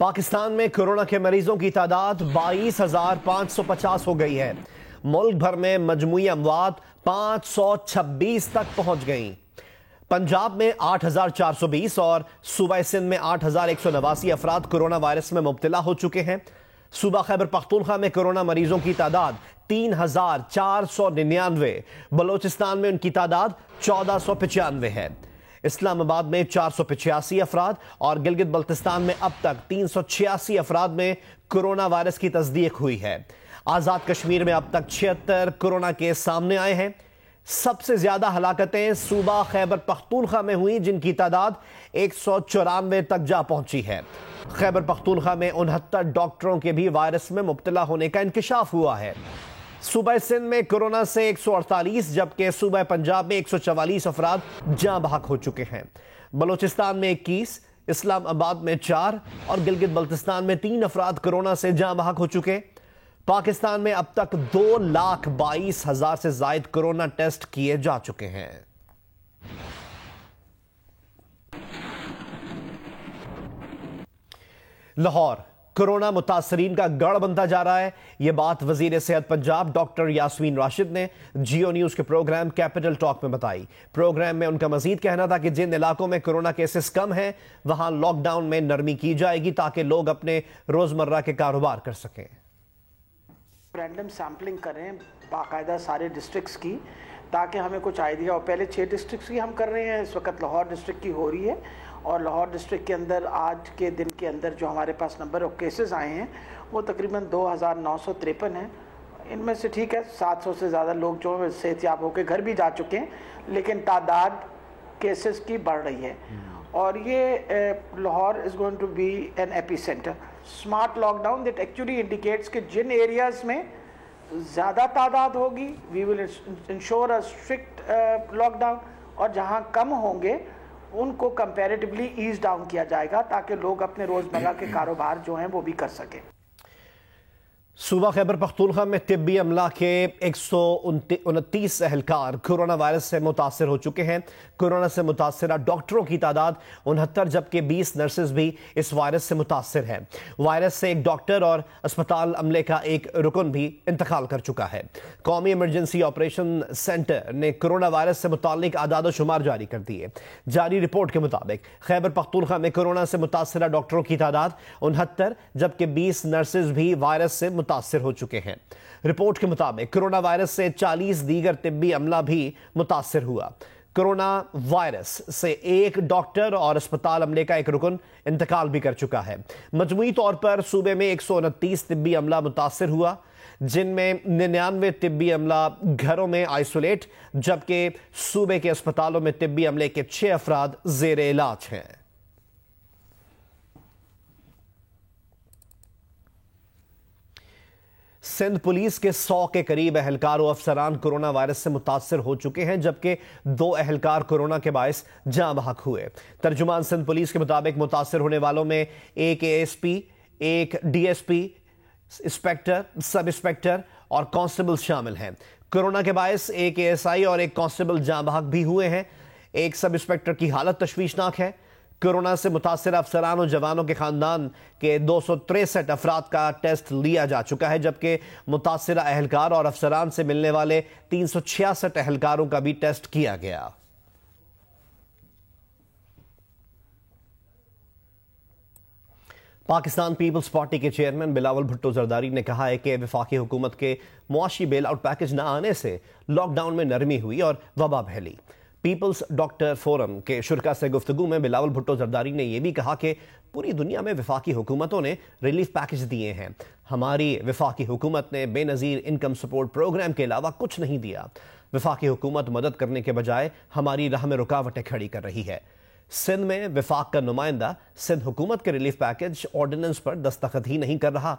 पाकिस्तान में कोरोना के मरीजों की तादाद 22,550 हो गई है। मुल्क भर में मजमूई अमवात 526 तक पहुंच गई। पंजाब में 8,420 और सूबा सिंध में 8,189 अफराद कोरोना वायरस में मुब्तला हो चुके हैं। सूबा खैबर पख्तूनख्वा में कोरोना मरीजों की तादाद 3,499, बलोचिस्तान में उनकी तादाद 1,495 है। इस्लामाबाद में 485 अफराद और गिलगित बल्तिस्तान में अब तक 386 अफराद में कोरोना वायरस की तस्दीक हुई है। आज़ाद कश्मीर में अब तक 76 कोरोना केस सामने आए हैं। सबसे ज्यादा हलाकतें सूबा खैबर पख्तूनख्वा में हुई, जिनकी तादाद 194 तक जा पहुंची है। खैबर पख्तूनख्वा में 69 डॉक्टरों के भी वायरस में मुब्तला होने का इंकिशाफ हुआ है। सूबा सिंध में कोरोना से 148 जबकि सूबा पंजाब में 144 अफराद जाँ बहक हो चुके हैं। बलोचिस्तान में 21, इस्लामाबाद में 4 और गिलगित बल्तिस्तान में 3 अफराद कोरोना से जाँ बहक हो चुके। पाकिस्तान में अब तक 2,22,000 से जायद कोरोना टेस्ट किए जा चुके हैं। लाहौर कोरोना मुतासरीन का गढ़ बनता जा रहा है। यह बात वजीर सेहत पंजाब डॉक्टर यास्मीन राशिद ने जियो न्यूज के प्रोग्राम कैपिटल टॉक में बताई। प्रोग्राम में उनका मजीद कहना था कि जिन इलाकों में कोरोना केसेस कम हैं वहां लॉकडाउन में नरमी की जाएगी ताकि लोग अपने रोजमर्रा के कारोबार कर सकें। रैंडम सैम्पलिंग करें बाकायदा सारे डिस्ट्रिक्ट्स की, ताकि हमें कुछ आइडिया हो। पहले 6 डिस्ट्रिक्ट्स की हम कर रहे हैं, इस वक्त लाहौर डिस्ट्रिक्ट की हो रही है और लाहौर डिस्ट्रिक्ट के अंदर आज के दिन के अंदर जो हमारे पास नंबर ऑफ केसेस आए हैं वो तकरीबन 2,953 हैं। इनमें से ठीक है 700 से ज़्यादा लोग जो सेहतयाब होकर घर भी जा चुके हैं, लेकिन तादाद केसेस की बढ़ रही है और ये Lahore is going to be an epicentre. Smart lockdown that actually indicates कि जिन एरियाज़ में ज़्यादा तादाद होगी we will ensure a strict lockdown और जहाँ कम होंगे उनको कंपैरेटिवली ईज डाउन किया जाएगा ताकि लोग अपने रोज़मर्रा के कारोबार जो हैं वो भी कर सकें। सूबा खैबर पख्तूनख्वा में तिब्बी अमला के 129 एहलकार कोरोना वायरस से मुतासर हो चुके हैं। कोरोना से मुतासरा डॉक्टरों की तादाद 69 जबकि 20 नर्सेज भी इस वायरस से मुतासर हैं। वायरस से एक डॉक्टर और अस्पताल अमले का एक रुकन भी इंतकाल कर चुका है। कौमी इमरजेंसी ऑपरेशन सेंटर ने कोरोना वायरस से मुतालिक आदाद शुमार जारी कर दिए। जारी रिपोर्ट के मुताबिक खैबर पख्तूनख्वा में कोरोना से मुतासरा डॉक्टरों की तादाद 69 जबकि 20 नर्सेज भी वायरस से मुतासिर हो चुके हैं। रिपोर्ट के मुताबिक कोरोना वायरस से 40 दीगर तिब्बी अमला भी मुतासिर हुआ। कोरोना वायरस से एक डॉक्टर और अस्पताल अमले का एक रुकन इंतकाल भी कर चुका है। मजमूई तौर पर सूबे में 129 तिब्बी अमला मुतासिर हुआ, जिनमें 99 तिब्बी अमला घरों में आइसोलेट जबकि सूबे के अस्पतालों में तिब्बी अमले के 6 अफराद जेर इलाज हैं। सिंध पुलिस के 100 के करीब एहलकार और अफसरान कोरोना वायरस से मुतासर हो चुके हैं जबकि 2 एहलकार कोरोना के बायस जाँ बहक हुए। तर्जुमान सिंध पुलिस के मुताबिक मुतासर होने वालों में एक एएसपी, एक डीएसपी, इंस्पेक्टर, सब इंस्पेक्टर और कांस्टेबल शामिल हैं। कोरोना के बायस एक एएसआई और एक कांस्टेबल जाँ बहक भी हुए हैं। एक सब इंस्पेक्टर की हालत तशवीशनाक है। कोरोना से मुतासर अफसरान और जवानों के खानदान के 263 अफराद का टेस्ट लिया जा चुका है जबकि मुतासरा एहलकार और अफसरान से मिलने वाले 366 एहलकारों का भी टेस्ट किया गया। पाकिस्तान पीपल्स पार्टी के चेयरमैन बिलावल भुट्टो जरदारी ने कहा है कि वफाकी हुकूमत के मुआशी बेल आउट पैकेज न आने से लॉकडाउन में नरमी हुई और वबा फैली। पीपल्स डॉक्टर फोरम के शुरका से गुफ्तगू में बिलावल भुट्टो जरदारी ने यह भी कहा कि पूरी दुनिया में वफाकी हुकूमतों ने रिलीफ पैकेज दिए हैं, हमारी वफाकी हुकूमत ने बेनज़ीर इनकम सपोर्ट प्रोग्राम के अलावा कुछ नहीं दिया। वफाकी हुकूमत मदद करने के बजाय हमारी राह में रुकावटें खड़ी कर रही है। सिंध में वफाक का नुमाइंदा सिंध हुकूमत के रिलीफ पैकेज ऑर्डिनेंस पर दस्तखत ही नहीं कर रहा।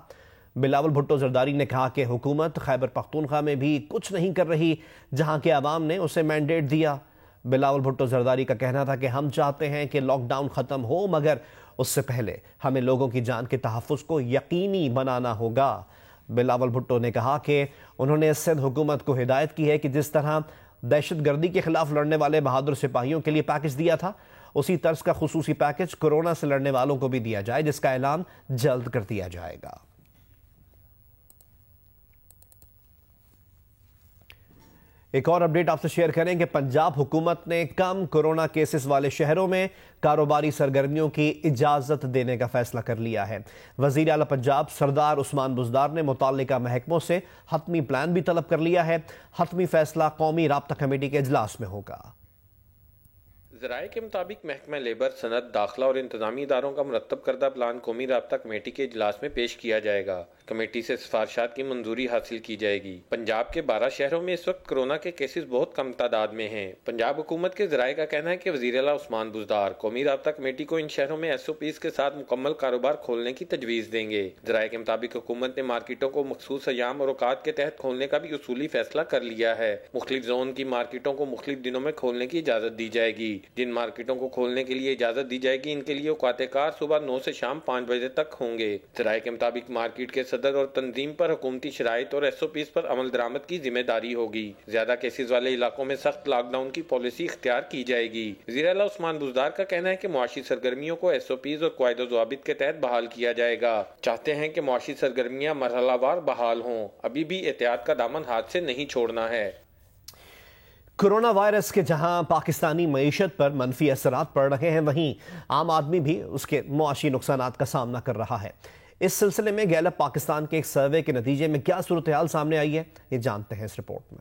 बिलावल भुट्टो जरदारी ने कहा कि हुकूमत खैबर पख्तूनख्वा में भी कुछ नहीं कर रही जहां के अवाम ने उसे मैंडेट दिया। बिलावल भुट्टो जरदारी का कहना था कि हम चाहते हैं कि लॉकडाउन ख़त्म हो मगर उससे पहले हमें लोगों की जान के तहफ़्फ़ुज़ को यकीनी बनाना होगा। बिलावल भुट्टो ने कहा कि उन्होंने सिंध हुकूमत को हिदायत की है कि जिस तरह दहशत गर्दी के खिलाफ लड़ने वाले बहादुर सिपाहियों के लिए पैकेज दिया था उसी तर्ज का खुसूसी पैकेज कोरोना से लड़ने वालों को भी दिया जाए, जिसका ऐलान जल्द कर दिया जाएगा। एक और अपडेट आपसे शेयर करें कि पंजाब हुकूमत ने कम कोरोना केसेस वाले शहरों में कारोबारी सरगर्मियों की इजाजत देने का फैसला कर लिया है। वजीर आला पंजाब सरदार उस्मान बुज़दार ने मुताल्लिका महकमों से हतमी प्लान भी तलब कर लिया है। हतमी फैसला कौमी राब्ता कमेटी के इजलास में होगा। ज़राए के मुताबिक महकमा लेबर, सनत, दाखिला और इंतजामी इदारों का मुरत्तब करदा प्लान कौमी राब्ता कमेटी के इजलास में पेश किया जाएगा। कमेटी से सिफारिशात की मंजूरी हासिल की जाएगी। पंजाब के 12 शहरों में इस वक्त कोरोना के केसेस बहुत कम तादाद में हैं। पंजाब हुकूमत के ज़राए का कहना है कि वज़ीर आला उस्मान बुज़दार कौमी राब्ता कमेटी को इन शहरों में SOPs के साथ मुकम्मल कारोबार खोलने की तजवीज़ देंगे। ज़राए के मुताबिक हुकूमत ने मार्केटों को मखसूस अयाम और औकात के तहत खोलने का भी उसूली फैसला कर लिया है। मुख्तलिफ जोन की मार्केटों को मुख्तलिफ दिनों में खोलने की इजाज़त दी जाएगी। जिन मार्केटों को खोलने के लिए इजाज़त दी जाएगी, इनके लिए औकात-ए-कार सुबह 9 से शाम 5 बजे तक होंगे। ज़राए के मुताबिक मार्केट के सदर और तंजीम पर हुकूमती शराइत और SOPs पर अमल दरामद की जिम्मेदारी होगी। ज्यादा केसेस वाले इलाकों में सख्त लॉकडाउन की पॉलिसी इख्तियार की जाएगी। वज़ीर आला उस्मान बुज़दार का कहना है कि मुआशी सरगर्मियों को SOPs और क़वाइद व ज़वाबित के तहत बहाल किया जाएगा। चाहते हैं कि मुआशी सरगर्मियां मरहलावार बहाल हों। अभी भी एहतियात का दामन हाथ से नहीं छोड़ना है। कोरोना वायरस के जहां पाकिस्तानी मईशत पर मनफी असरात पड़ रहे हैं, वहीं आम आदमी भी उसके मुआशी नुकसानात का सामना कर रहा है। इस सिलसिले में गैलप पाकिस्तान के एक सर्वे के नतीजे में क्या सूरत हाल सामने आई है, ये जानते हैं इस रिपोर्ट में।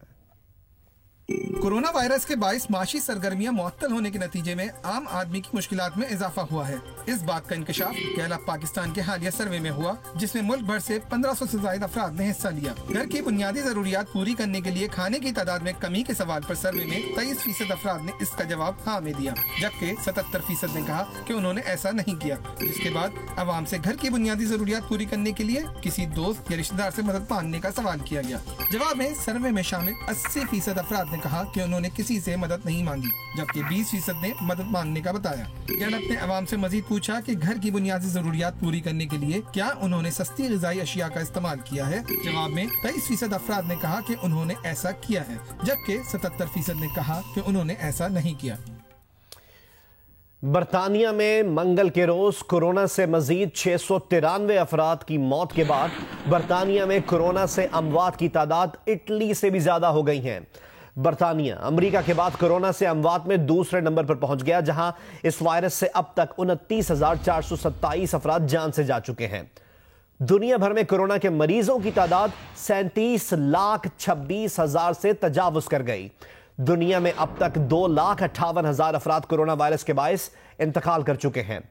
कोरोना वायरस के बाइस माशी सरगर्मियां मुअत्तल होने के नतीजे में आम आदमी की मुश्किलात में इजाफा हुआ है। इस बात का इंकशाफ गैलप पाकिस्तान के हालिया सर्वे में हुआ, जिसमें मुल्क भर से 1500 से ज्यादा अफराद ने हिस्सा लिया। घर की बुनियादी जरूरियात पूरी करने के लिए खाने की तादाद में कमी के सवाल पर सर्वे में 23% अफराद ने इसका जवाब हाँ में दिया, जबकि 77% ने कहा कि उन्होंने ऐसा नहीं किया। जिसके बाद अवाम से घर की बुनियादी जरूरियात पूरी करने के लिए किसी दोस्त या रिश्तेदार से मदद मांगने का सवाल किया गया। जवाब में सर्वे में शामिल 80% अफराद ने कहा कि उन्होंने किसी से मदद नहीं मांगी, जबकि 20% ने मदद मांगने का बताया। गैलप ने अवाम से मजीद पूछा कि घर की बुनियादी जरूरियात पूरी करने के लिए क्या उन्होंने सस्ती ग़िज़ाई अशिया का इस्तेमाल किया है। जवाब में 23% अफराद ने कहा कि उन्होंने ऐसा किया है, जबकि 77% ने कहा कि उन्होंने ऐसा नहीं किया। बरतानिया में मंगल के रोज कोरोना से मजीद 693 अफराद की मौत के बाद बरतानिया में कोरोना से अमवात की तादाद इटली से भी ज्यादा हो गई है। बरतानिया अमेरिका के बाद कोरोना से अमवात में दूसरे नंबर पर पहुंच गया, जहां इस वायरस से अब तक 29,427 अफराद जान से जा चुके हैं। दुनिया भर में कोरोना के मरीजों की तादाद 37,26,000 से तजावुज कर गई। दुनिया में अब तक 2,58,000 अफराद कोरोना वायरस के बायस इंतकाल कर चुके हैं।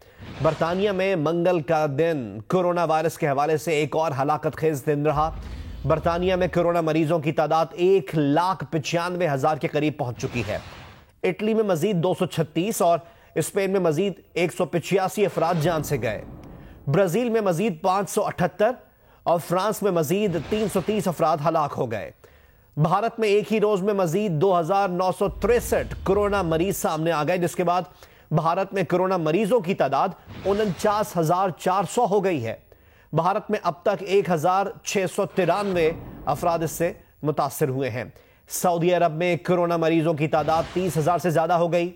बरतानिया में मंगल का दिन कोरोना वायरस के हवाले से एक और हलाकत खेज दिन रहा। बरतानिया में कोरोना मरीजों की तादाद 1,95,000 के करीब पहुंच चुकी है। इटली में मजीद 236 और स्पेन में मजीद 185 अफराद जान से गए। ब्राजील में मजीद 578 और फ्रांस में मजीद 330 अफराद हलाक हो गए। भारत में एक ही रोज में मजीद 2,963 कोरोना मरीज सामने आ गए, जिसके बाद भारत में कोरोना मरीजों की तादाद 49,400 हो गई है। भारत में अब तक 1,693 अफराद इससे मुतासर हुए हैं। सऊदी अरब में कोरोना मरीजों की तादाद 30,000 से ज्यादा हो गई।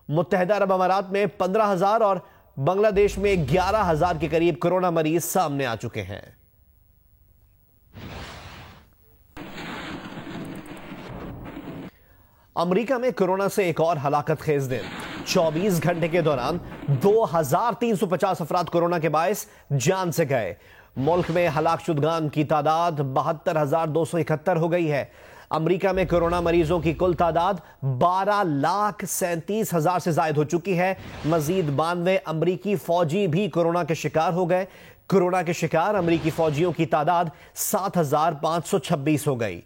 मुत्तहिदा अरब अमारात में 15,000 और बांग्लादेश में 11,000 के करीब कोरोना मरीज सामने आ चुके हैं। अमेरिका में कोरोना से एक और हलाकत खेज दिन। 24 घंटे के दौरान 2,350 अफराद कोरोना के बायस जान से गए। मुल्क में हलाक शुदगान की तादाद 72,271 हो गई है। अमेरिका में कोरोना मरीजों की कुल तादाद 12,37,000 से ज्यादा हो चुकी है। मजीद 92 अमरीकी फौजी भी कोरोना के शिकार हो गए। कोरोना के शिकार अमरीकी फौजियों की तादाद 7,526 हो गई।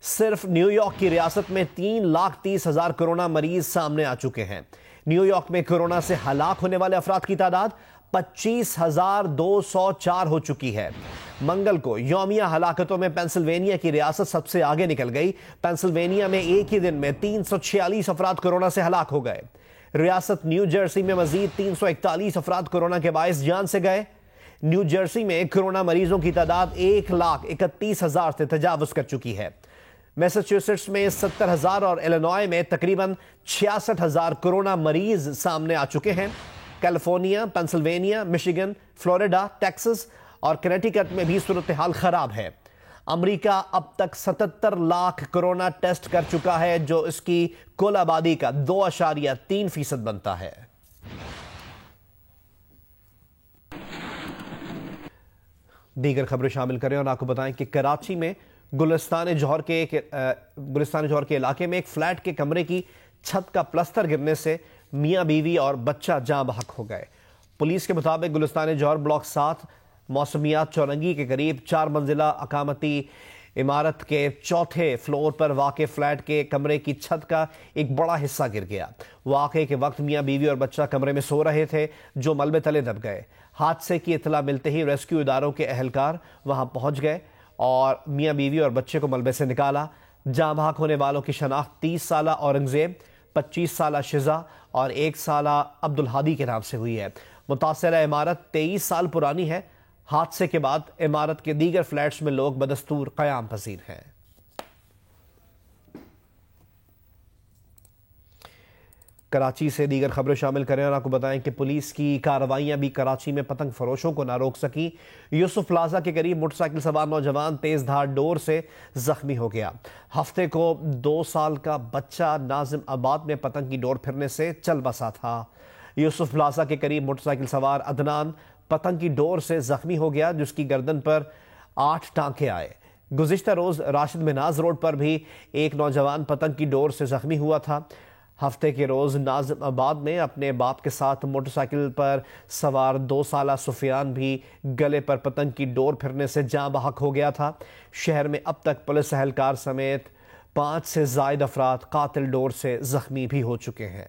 सिर्फ न्यूयॉर्क की रियासत में 3,30,000 कोरोना मरीज सामने आ चुके हैं। न्यूयॉर्क में कोरोना से हलाक होने वाले अफराद की तादाद 25,204 हो चुकी है। मंगल को यौमिया हलाकतों में पेंसिल्वेनिया की रियासत सबसे आगे निकल गई। पेंसिल्वेनिया में एक ही दिन में 346 अफराद कोरोना से हलाक हो गए। रियासत न्यू जर्सी में मजीद 341 अफराद कोरोना के बायस जान से गए। न्यू जर्सी में कोरोना मरीजों की तादाद 1,31,000 से तजावुज कर चुकी है। मैसाचुसेट्स में 70,000 और इलिनॉय में तकरीबन 66,000 कोरोना मरीज सामने आ चुके हैं। California, Pennsylvania, Michigan, Florida, Texas और कनेटिकट में भी सूरत हाल खराब है। अमेरिका अब तक 77 लाख कोरोना टेस्ट कर चुका है, जो इसकी कुल आबादी का 2.3% बनता है। दीगर खबरें शामिल करें और आपको बताएं कि कराची में गुलिस्तान जौहर के इलाके में एक फ्लैट के कमरे की छत का प्लस्तर गिरने से मियां बीवी और बच्चा जाँ बहक हो गए। पुलिस के मुताबिक गुलिस्तान जौहर ब्लॉक 7 मौसमियात चौरंगी के करीब 4 मंजिला अकामती इमारत के चौथे फ्लोर पर वाक़ फ्लैट के कमरे की छत का एक बड़ा हिस्सा गिर गया। वाक़े के वक्त मियां बीवी और बच्चा कमरे में सो रहे थे, जो मलबे तले दब गए। हादसे की इतला मिलते ही रेस्क्यू इदारों के अहलकार वहां पहुंच गए और मियां बीवी और बच्चे को मलबे से निकाला। जाँ बहक होने वालों की शनाख्त 30 साला औरंगजेब, 25 साला शिजा और 1 साला अब्दुल हादी के नाम से हुई है। मुतासरा इमारत 23 साल पुरानी है। हादसे के बाद इमारत के दीगर फ्लैट्स में लोग बदस्तूर क़याम पसीर हैं। कराची से दीगर खबरें शामिल करें और आपको बताएं कि पुलिस की कार्रवाइयां भी कराची में पतंग फरोशों को ना रोक सकी। यूसुफ प्लाजा के करीब मोटरसाइकिल सवार नौजवान तेज धार डोर से जख्मी हो गया। हफ्ते को 2 साल का बच्चा नाजिम आबाद में पतंग की डोर फिरने से चल बसा था। यूसुफ प्लाजा के करीब मोटरसाइकिल सवार अदनान पतंग की डोर से जख्मी हो गया, जिसकी गर्दन पर 8 टांके आए। गुज़िश्ता रोज राशिद मिनाज रोड पर भी एक नौजवान पतंग की डोर से जख्मी हुआ था। हफ्ते के रोज नाजिम आबाद में अपने बाप के साथ मोटरसाइकिल पर सवार 2 साला सुफियान भी गले पर पतंग की डोर फिरने से जाँ बहक हो गया था। शहर में अब तक पुलिस एहलकार समेत 5 से ज़ायद अफराद कातिल डोर से जख्मी भी हो चुके हैं।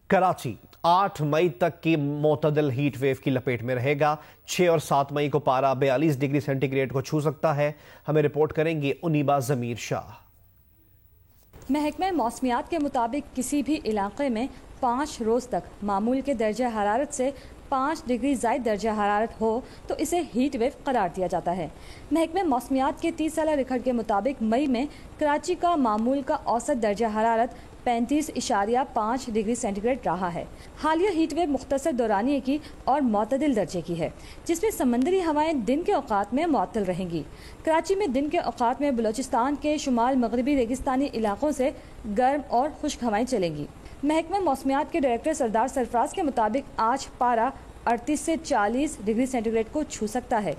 कराची 8 मई तक की मोतदल हीट वेव की लपेट में रहेगा। 6 और 7 मई को पारा 42 डिग्री सेंटीग्रेड को छू सकता है। हमें रिपोर्ट करेंगे उनीबा ज़मीर शाह। महकमा मौसमियात के मुताबिक किसी भी इलाके में 5 रोज़ तक मामूल के दर्जा हरारत से 5 डिग्री ज़ायद दर्जा हरारत हो तो इसे हीट वेव करार दिया जाता है। महकमा मौसमियात के 30 साला रिकॉर्ड के मुताबिक मई में कराची का मामूल का औसत दर्जा हरारत 35.5 डिग्री सेंटीग्रेड रहा है। हालिया हीट वेव मुख्तसर दौरानिए की और मोतदिल दर्जे की है, जिसमें समंदरी हवाएं दिन के औकात में मुअत्तल रहेंगी। कराची में दिन के औकात में बलूचिस्तान के शुमाल मगरबी रेगिस्तानी इलाकों से गर्म और खुश्क हवाएं चलेंगी। महकमा मौसमियात के डायरेक्टर सरदार सरफराज के मुताबिक आज पारा 38 से 40 डिग्री सेंटीग्रेड को छू सकता है।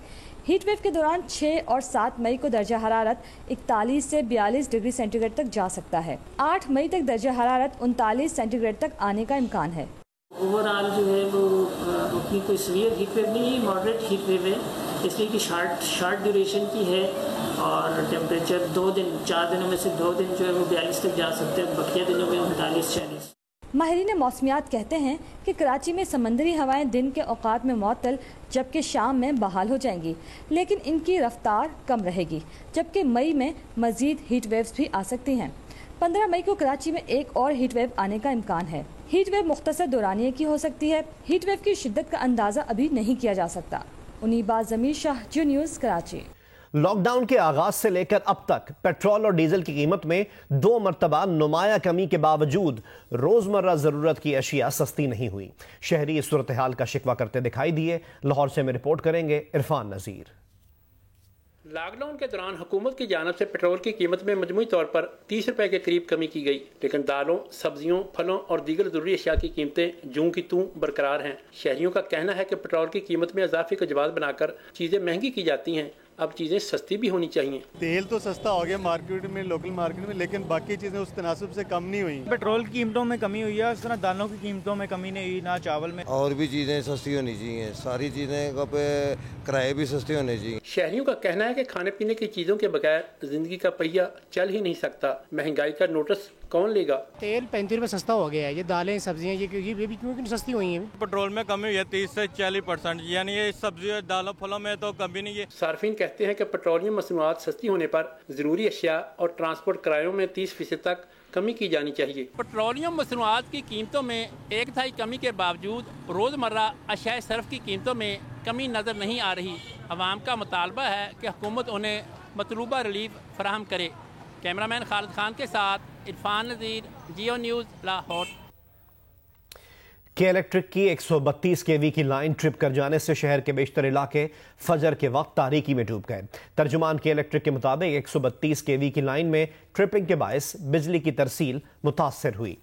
हीट वेव के दौरान 6 और 7 मई को दर्जा हरारत 41 से 42 डिग्री सेंटीग्रेड तक जा सकता है। 8 मई तक दर्जा हरारत 39 सेंटीग्रेड तक आने का इम्कान है। ओवरऑल जो है वो उतनी कोई सीवियर हीट वेव नहीं है, मॉडरेट हीट वेव है, इसलिए कि शॉर्ट ड्यूरेशन की है और टेम्परेचर 4 दिनों में से 2 दिन जो है वो 42 तक जा सकते हैं, बकिया दिनों में 39-40। माहिरीन मौसमियात कहते हैं कि कराची में समंदरी हवाएं दिन के औकात में मुअत्तल जबकि शाम में बहाल हो जाएंगी, लेकिन इनकी रफ्तार कम रहेगी, जबकि मई में मजीद हीट वेव्स भी आ सकती हैं। 15 मई को कराची में एक और हीट वेव आने का इम्कान है। हीट वेव मुख्तसर दौरानिए की हो सकती है। हीट वेव की शिद्दत का अंदाज़ा अभी नहीं किया जा सकता। उनीबा ज़मीर शाह, जी न्यूज़, कराची। लॉकडाउन के आगाज से लेकर अब तक पेट्रोल और डीजल की कीमत में 2 मरतबा नुमाया कमी के बावजूद रोजमर्रा जरूरत की अशिया सस्ती नहीं हुई। शहरी इस सूरत हाल का शिकवा करते दिखाई दिए। लाहौर से में रिपोर्ट करेंगे इरफान नजीर। लॉकडाउन के दौरान हुकूमत की जानिब से पेट्रोल की कीमत में मजमूई तौर पर 30 रुपए के करीब कमी की गई, लेकिन दालों, सब्जियों, फलों और दीगर जरूरी अशिया की कीमतें जूं की तूं बरकरार हैं। शहरियों का कहना है कि पेट्रोल की कीमत में इजाफे को जवाब बनाकर चीजें महंगी की जाती हैं। अब चीज़ें सस्ती भी होनी चाहिए। तेल तो सस्ता हो गया मार्केट में, लोकल मार्केट में, लेकिन बाकी चीज़ें उस तनासब से कम नहीं हुई। पेट्रोल की कीमतों में कमी हुई है, इस तरह दालों की कीमतों में कमी नहीं हुई, ना चावल में। और भी चीज़ें सस्ती होनी चाहिए, सारी चीज़ें पे किराए भी सस्ते होने चाहिए। शहरियों का कहना है कि खाने पीने की चीज़ों के बगैर जिंदगी का पहिया चल ही नहीं सकता। महंगाई का नोटिस कौन लेगा? तेल 35 रुपए सस्ता हो गया है, ये दालें सब्जियां ये भी क्यों सस्ती हुई हैं। पेट्रोल में कमी हुई है 30 से 40%, यानी ये सब्जी दालों फलों में तो कमी नहीं है। सार्फिन कहते हैं कि पेट्रोलियम मसनूआत सस्ती होने पर जरूरी अशिया और ट्रांसपोर्ट किरायों में 30% तक कमी की जानी चाहिए। पेट्रोलियम मसनूआत की कीमतों में 1/3 कमी के बावजूद रोज़मर्रा अशिया सर्फ की कीमतों में कमी नज़र नहीं आ रही। अवाम का मुतालबा है कि हुकूमत उन्हें मतलूबा रिलीफ फराहम करे। कैमरामैन खालिद खान के साथ इरफान नज़ीर, जियो न्यूज़, लाहौर। के इलेक्ट्रिक की 132 केवी की लाइन ट्रिप कर जाने से शहर के बेशतर इलाके फजर के वक्त तारीकी में डूब गए। तर्जुमान के इलेक्ट्रिक के मुताबिक 132 केवी की लाइन में ट्रिपिंग के बायस बिजली की तरसील मुतासर हुई।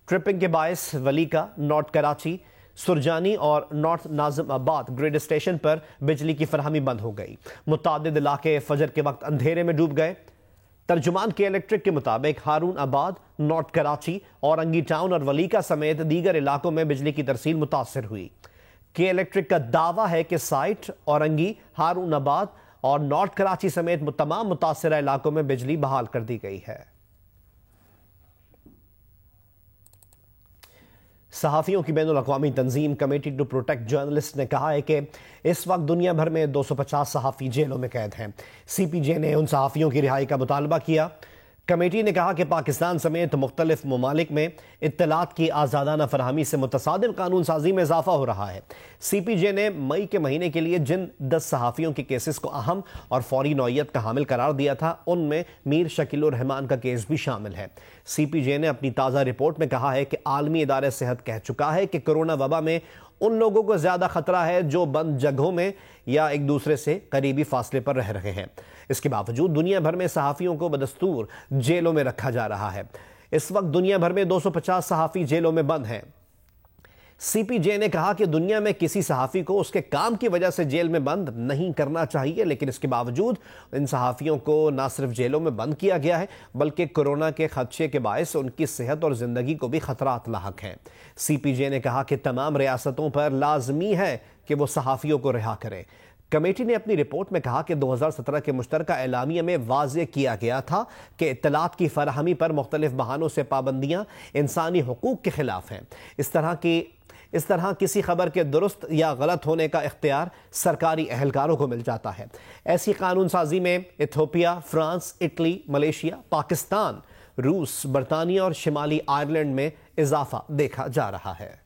ट्रिपिंग के बायस वलीका, नॉर्थ कराची, सुरजानी और नॉर्थ नाजिमाबाद ग्रिड स्टेशन पर बिजली की फरहमी बंद हो गई। मुतादिद इलाके फजर के वक्त अंधेरे में डूब गए। तर्जुमान के इलेक्ट्रिक के मुताबिक हारून आबाद, नॉर्थ कराची, औरंगी टाउन और वलीका समेत दीगर इलाकों में बिजली की तरसील मुतासर हुई। के इलेक्ट्रिक का दावा है कि साइट औरंगी, हारून आबाद और नॉर्थ कराची समेत तमाम मुतासरा इलाकों में बिजली बहाल कर दी गई है। सहाफ़ियों की बैनुल-अक़वामी तंजीम कमेटी टू प्रोटेक्ट जर्नलिस्ट ने कहा है कि इस वक्त दुनिया भर में 250 सहाफ़ी जेलों में कैद हैं। CPJ ने उन सहाफ़ियों की रिहाई का मुतालबा किया। कमेटी ने कहा कि पाकिस्तान समेत मुख्तलिफ ममालिक में इत्तलात की आज़ादाना फरहमी से मुतसादिम कानून साजी में इजाफा हो रहा है। CPJ ने मई के महीने के लिए जिन 10 सहाफ़ियों के केसेस को अहम और फौरी नौयत का हामिल करार दिया था, उनमें मीर शकील उर रहमान का केस भी शामिल है। CPJ ने अपनी ताज़ा रिपोर्ट में कहा है कि आलमी इदारे सेहत कह चुका है कि कोरोना वबा में उन लोगों को ज़्यादा खतरा है जो बंद जगहों में या एक दूसरे से करीबी फासले पर रह रहे हैं। इसके बावजूद दुनिया भर में सहाफ़ियों को बदस्तूर जेलों में रखा जा रहा है। इस वक्त दुनिया भर में 250 सहाफ़ी जेलों में बंद हैं। CPJ ने कहा कि दुनिया में किसी सहाफ़ी को उसके काम की वजह से जेल में बंद नहीं करना चाहिए, लेकिन इसके बावजूद इन सहाफ़ियों को न सिर्फ जेलों में बंद किया गया है बल्कि कोरोना के खदशे के बायस उनकी सेहत और ज़िंदगी को भी खतरात लाहक हैं। CPJ ने कहा कि तमाम रियासतों पर लाजमी है कि वो सहाफ़ियों को रिहा करें। कमेटी ने अपनी रिपोर्ट में कहा कि 2017 के मुश्तरका एलामिया में वाज़ेह किया गया था कि इत्तलात की फराहमी पर मुख्तलिफ बहानों से पाबंदियाँ इंसानी हुकूक के खिलाफ हैं। इस तरह किसी खबर के दुरुस्त या गलत होने का इख्तियार सरकारी एहलकारों को मिल जाता है। ऐसी कानून साजी में Ethiopia, France, Italy, Malaysia, Pakistan, रूस, बरतानिया और शिमाली आयरलैंड में इजाफा देखा जा रहा है।